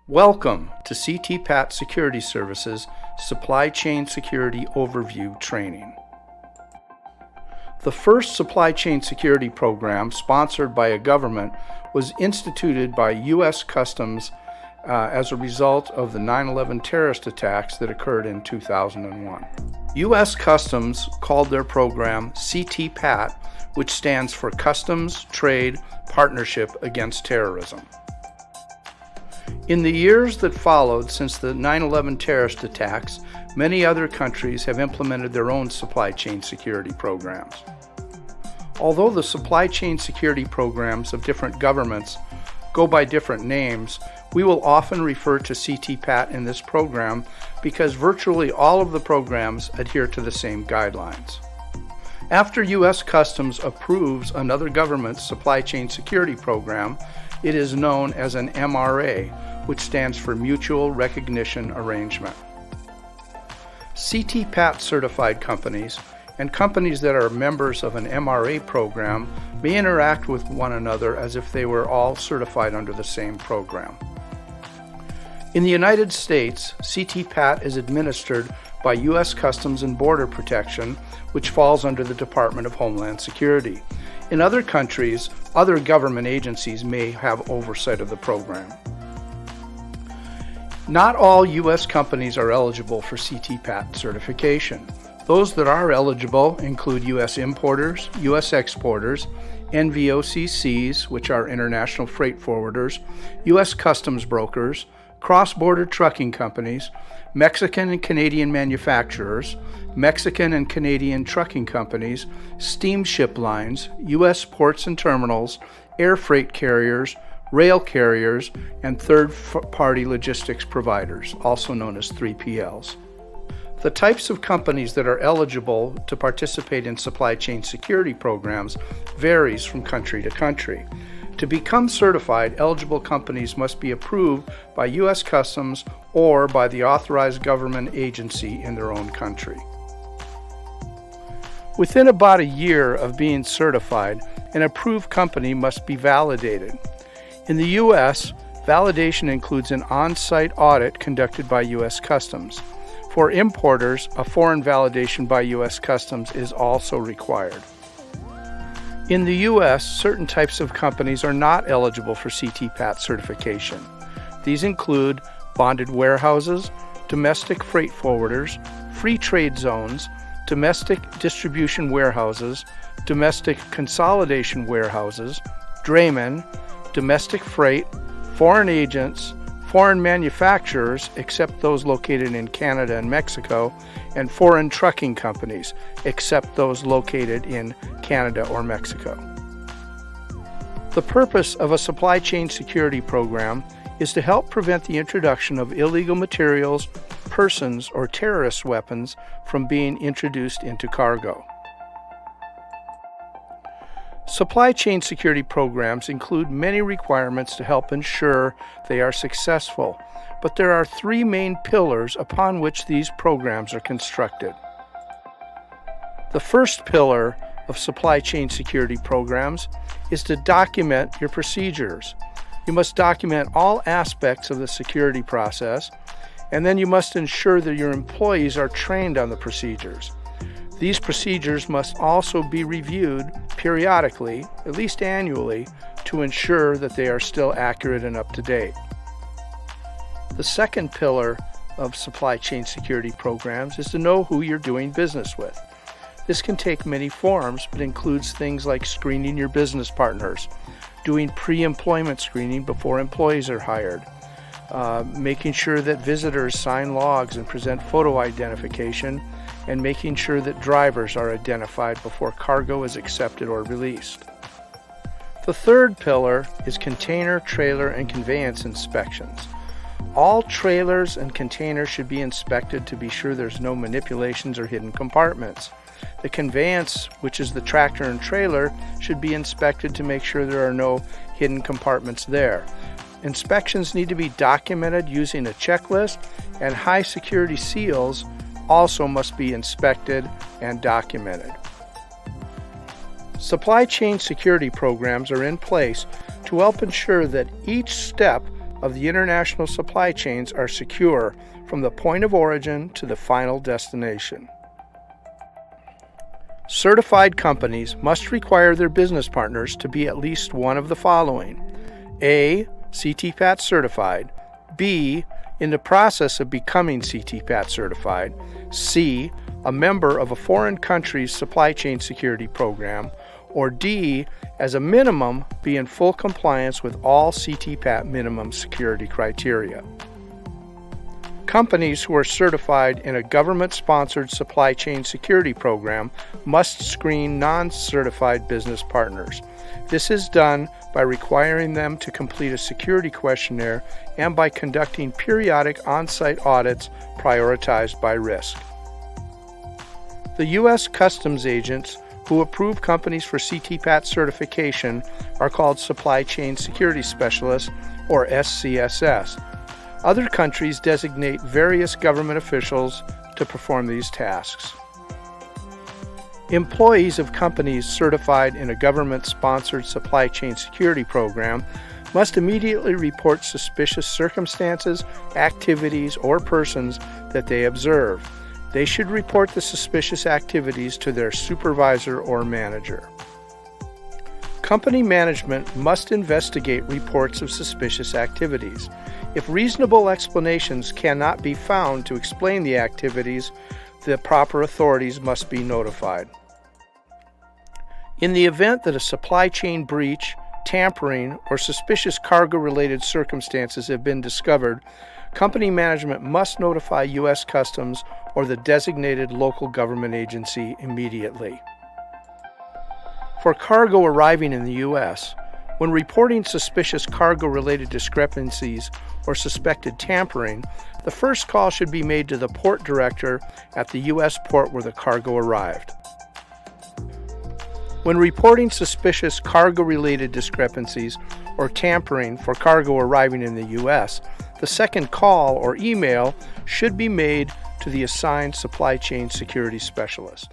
Welcome to CT-PAT Security Services Supply Chain Security Overview Training. The first supply chain security program sponsored by a government was instituted by U.S. Customs as a result of the 9/11 terrorist attacks that occurred in 2001. U.S. Customs called their program CT-PAT, which stands for Customs Trade Partnership Against Terrorism. In the years that followed since the 9/11 terrorist attacks, many other countries have implemented their own supply chain security programs. Although the supply chain security programs of different governments go by different names, we will often refer to CT-PAT in this program because virtually all of the programs adhere to the same guidelines. After U.S. Customs approves another government's supply chain security program, it is known as an MRA, which stands for Mutual Recognition Arrangement. CT-PAT certified companies and companies that are members of an MRA program may interact with one another as if they were all certified under the same program. In the United States, CT-PAT is administered by U.S. Customs and Border Protection, which falls under the Department of Homeland Security. In other countries, other government agencies may have oversight of the program. Not all U.S. companies are eligible for CT-PAT certification. Those that are eligible include U.S. importers, U.S. exporters, NVOCCs, which are international freight forwarders, U.S. customs brokers, cross-border trucking companies, Mexican and Canadian manufacturers, Mexican and Canadian trucking companies, steamship lines, U.S. ports and terminals, air freight carriers, rail carriers, and third-party logistics providers, also known as 3PLs. The types of companies that are eligible to participate in supply chain security programs varies from country to country. To become certified, eligible companies must be approved by U.S. Customs or by the authorized government agency in their own country. Within about a year of being certified, an approved company must be validated. In the U.S., validation includes an on-site audit conducted by U.S. Customs. For importers, a foreign validation by U.S. Customs is also required. In the U.S., certain types of companies are not eligible for CT-PAT certification. These include bonded warehouses, domestic freight forwarders, free trade zones, domestic distribution warehouses, domestic consolidation warehouses, draymen, domestic freight, foreign agents, foreign manufacturers, except those located in Canada and Mexico, and foreign trucking companies, except those located in Canada or Mexico. The purpose of a supply chain security program is to help prevent the introduction of illegal materials, persons, or terrorist weapons from being introduced into cargo. Supply chain security programs include many requirements to help ensure they are successful, but there are three main pillars upon which these programs are constructed. The first pillar of supply chain security programs is to document your procedures. You must document all aspects of the security process, and then you must ensure that your employees are trained on the procedures. These procedures must also be reviewed periodically, at least annually, to ensure that they are still accurate and up to date. The second pillar of supply chain security programs is to know who you're doing business with. This can take many forms, but includes things like screening your business partners, doing pre-employment screening before employees are hired, making sure that visitors sign logs and present photo identification, and making sure that drivers are identified before cargo is accepted or released. The third pillar is container, trailer, and conveyance inspections. All trailers and containers should be inspected to be sure there's no manipulations or hidden compartments. The conveyance, which is the tractor and trailer, should be inspected to make sure there are no hidden compartments there. Inspections need to be documented using a checklist, and high security seals also must be inspected and documented. Supply chain security programs are in place to help ensure that each step of the international supply chains are secure from the point of origin to the final destination. Certified companies must require their business partners to be at least one of the following: A. CTPAT certified, B. in the process of becoming CTPAT certified, C. a member of a foreign country's supply chain security program, or D. as a minimum be in full compliance with all CTPAT minimum security criteria. Companies who are certified in a government-sponsored supply chain security program must screen non-certified business partners. This is done by requiring them to complete a security questionnaire and by conducting periodic on-site audits prioritized by risk. The U.S. Customs agents who approve companies for CTPAT certification are called Supply Chain Security Specialists, or SCSS. Other countries designate various government officials to perform these tasks. Employees of companies certified in a government-sponsored supply chain security program must immediately report suspicious circumstances, activities, or persons that they observe. They should report the suspicious activities to their supervisor or manager. Company management must investigate reports of suspicious activities. If reasonable explanations cannot be found to explain the activities, the proper authorities must be notified. In the event that a supply chain breach, tampering, or suspicious cargo-related circumstances have been discovered, company management must notify U.S. Customs or the designated local government agency immediately. For cargo arriving in the U.S., when reporting suspicious cargo-related discrepancies or suspected tampering, the first call should be made to the port director at the U.S. port where the cargo arrived. When reporting suspicious cargo-related discrepancies or tampering for cargo arriving in the U.S., the second call or email should be made to the assigned supply chain security specialist.